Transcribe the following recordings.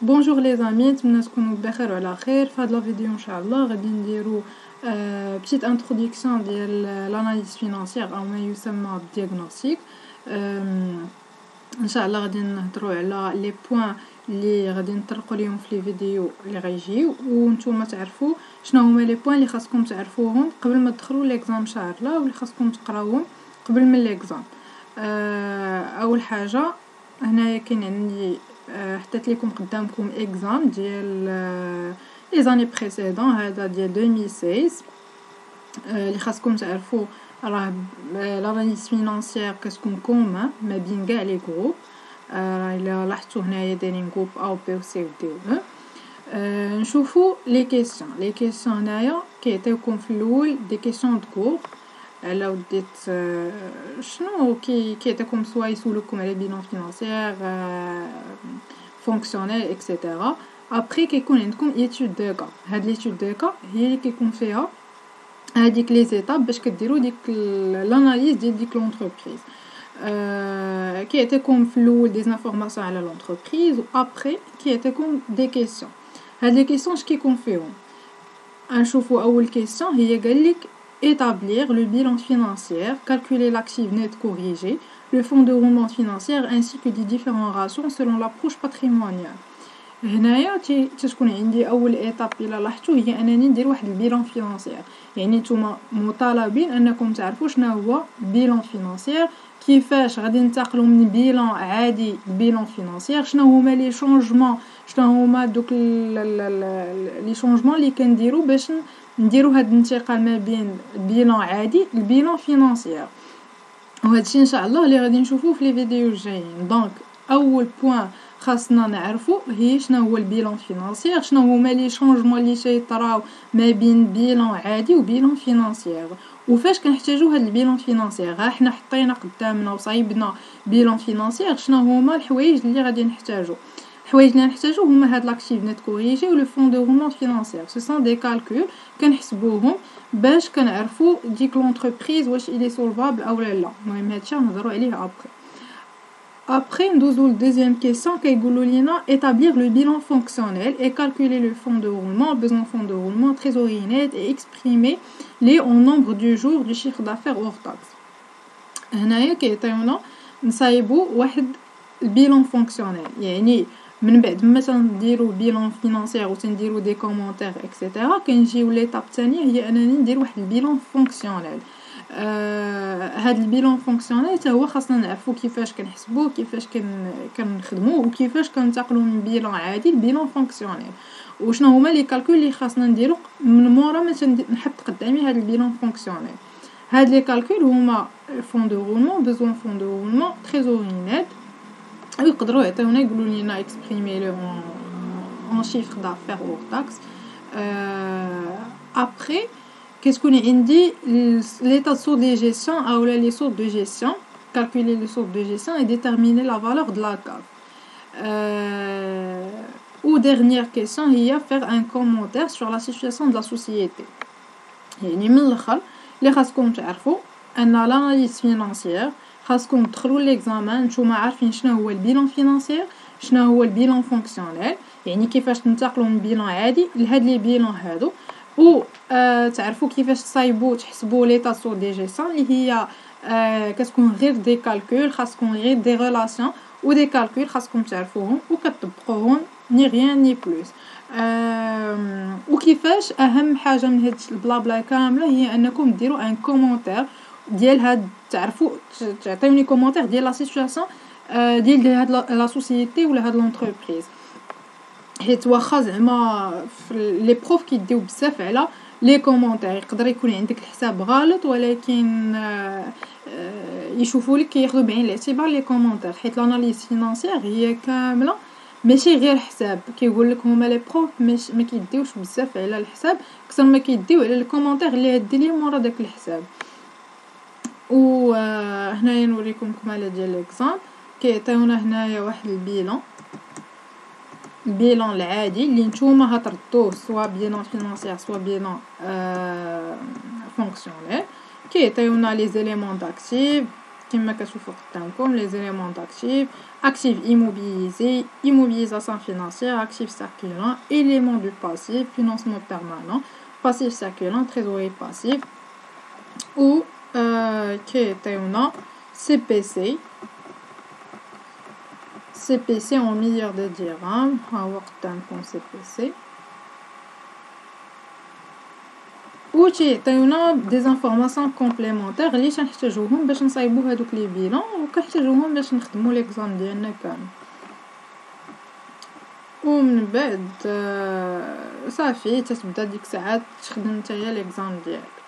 بونجور لي زامي، نتمنى تكونوا بخير وعلى خير. في هاد لا فيديو ان شاء الله غادي نديرو بتيت انتروداكسيون ديال لاناليز فينانسيير او ما يسمى بالدياغنوستيك. ان شاء الله غادي نهضروا على لي بوين اللي غادي نطرقوا ليهم في لي فيديو اللي غيجيو، وانتم تعرفوا شنو هما لي بوين اللي خاصكم تعرفوهم قبل ما تدخلوا ليكزام ان شاء الله، واللي خاصكم تقراوهم قبل من ليكزام. اول حاجه هنايا كاين عندي حطيت لكم قدامكم اكزام ديال لي زاني بريسيدون، هذا ديال 2016 اللي خاصكم تعرفوا. راه لاناليز فينانسيير كتكون كومون ما بين كاع لي جروب. الا لاحظتوا هنايا دايرين جروب او بي و سي و دي و نشوفوا لي كيسيون هنايا كيعطيوكم في الاول دي كيسيون دو كور على وديت شنو كيعطيكم سوا يسولوكم على بيلون فينانسيير فونكسيونيل اكسيتيرا. ابري كيكون عندكم ايتود دو كا، هاد ليتود دو كا هي اللي كيكون فيها هاديك لي زيتاب باش كديروا ديك لاناليز ديال ديك لونتربريز. كيعطيكم في الاول دي انفورماسيون على لونتربريز، و ابري كيعطيكم دي كيسيون. هاد لي كيسيون اش كيكون فيهم؟ نشوفوا اول كيسيون هي قال لك établir le bilan financier, calculer l'actif net corrigé, le fonds de roulement financier ainsi que des différents ratios selon l'approche patrimoniale. هنايا تكون عندي اول ايطاب الى لاحظتوا هي انني ندير واحد البيلان فينانسيير. يعني نتوما مطالبين انكم تعرفوا شنو هو بيلان فينانسيير، كيفاش غادي ننتقلوا من بيلان عادي لبيلان فينانسيير، شنو هما لي شونجمون، شنو هما دوك لي شونجمون اللي كنديروا باش نديروا هاد الانتقال ما بين بيلان عادي لبيلان فينانسيير. وهادشي ان شاء الله اللي غادي نشوفوه في لي فيديو الجايين. دونك اول بوين خاصنا نعرفوا هي شنو هو البيلان فينانسيير، شنو هما لي شونجمون اللي تيطراو ما بين بيلان عادي وبيلان فينانسيير، وفاش كنحتاجوا هاد البيلان فينانسيير. ها حنا حطينا قدامنا وصايبنا بيلان فينانسيير، شنو هما الحوايج اللي غادي نحتاجوا؟ الحوايج اللي نحتاجوا هما هاد لاكتيف نيت كوريجي و لو فون دو رومون فينانسيير. سو سون دي كالكول كنحسبوهم باش كنعرفوا ديك لونتربريز واش إلي سولفابل او لا. المهم هادشي نهضروا عليه ابري. Après, ندوزو لدوزيام كيسيون كيقولوا لينا établir le bilan fonctionnel et calculer le fonds de roulement, besoin fonds de roulement, trésorerie nette et exprimer les en nombre du jour du chiffre d'affaires hors taxe. هنايا كيعطيونا نصايبوا واحد البيلون فونكسيونيل، يعني من بعد ما تنديروا بيلون فينانسيير و تنديروا دي كومونتير اكسيتيرا كنجيو ليطاب الثانيه هي انني ندير واحد البيلون فونكسيونيل. هاد البيلون فونكسيونيل حتى هو خاصنا نعرفوا كيفاش كنحسبوه، كيفاش كنخدموه، وكيفاش كننتقلوا من بيلون عادي لبيلون فونكسيونيل، وشنو هما لي كالكول اللي خاصنا نديرو من مورا ما نحط قدامي هاد البيلون فونكسيونيل. هاد لي كالكول هما فون دو رولمون، بيزوان فون دو رولمون، تريزوري نيت، ويقدروا يعطيونا يقولوا لنا اكسبريمي لو en chiffre d'affaires hors taxe. Après كتكون عندي l'état de source de gestion ou les sources de gestion, calculer les sources de gestion et déterminer la valeur de la cave. Ou dernière question هي faire un commentaire sur la situation de la société. يعني من الاخر اللي خاصكم تعرفوا ان l'analyse financière خاصكم تدخلوا ليكزامان نتوما عارفين شنو هو البيلون فينانسيير، شنو هو البيلون فونكسيونيل، يعني كيفاش تنتقلوا من بيلون عادي لهاد لي بيلون هادو، و تعرفوا كيفاش تصايبوا تحسبوا ليطا سور دي جيسيون اللي هي كتكون غير دي كالكول، خاصكم غير دي ريلاسيون و دي كالكول خاصكم تعرفوهم وكتطبقوهم ني غيان ني بلوس. وكيفاش اهم حاجه من هاد البلابلا كامله هي انكم ديروا ان كومونتير ديال هاد، تعرفوا تعطيوني كومونتير ديال لا سيتوياسيون ديال هاد لا سوسيتي ولا هاد لونتربريز. حيت واخا زعما لي بروف كيديو بزاف على لي كومونتير، يقدر يكون عندك الحساب غلط ولكن يشوفوا لك كياخذوا بعين الاعتبار لي كومونتير، حيت لاناليز فينانسيير هي كامله ماشي غير حساب. كيقول لك هما لي بروف ما كيديوش بزاف على الحساب اكثر ما كيديو على الكومونتير اللي هادي لي مورا داك الحساب. و هنايا نوريكم كماله ديال ليكزامبل. كيعطيونا هنايا واحد البيلون العادي اللي نتوما هتردوه سوا بيلون فينانسيير سوا بيلون فونكسيونيل. كيعطيونا لي زيليمون داكتيف كما كتشوفوا قدامكم les éléments d'actifs actif immobilisé, immobilisation financière, actif circulant, élément du passif, financement permanent, passif circulant, trésorerie passive ou كيعطيونا CPC CPC en milliards de dirhams. ها هو قدامكم CPC و تيعطيونا دي انفورماسيون كومبليمونتير اللي تنحتاجوهم باش نصايبو هادوك لي بيلون وكنحتاجوهم باش نخدمو ليكزام ديالنا كامل. ومن بعد صافي تتبدا ديك الساعات تخدم نتايا ليكزام ديالك.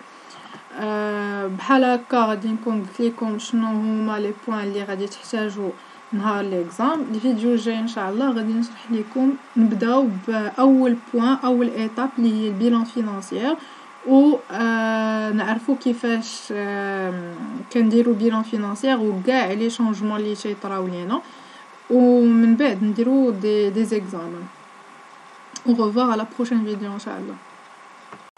بحال هكا غادي نكون قلت لكم شنو هما لي بوين اللي غادي تحتاجو نهار ليكزام. الفيديو الجاي ان شاء الله غادي نشرح لكم نبداو باول بوين اول ايتاب اللي هي البيلون فينانسيير و نعرفوا كيفاش كنديروا بيلون فينانسيير وكاع لي شونجمون اللي تيطراو لينا ومن بعد نديروا دي زيكزامان. au revoir à la prochaine vidéo ان شاء الله.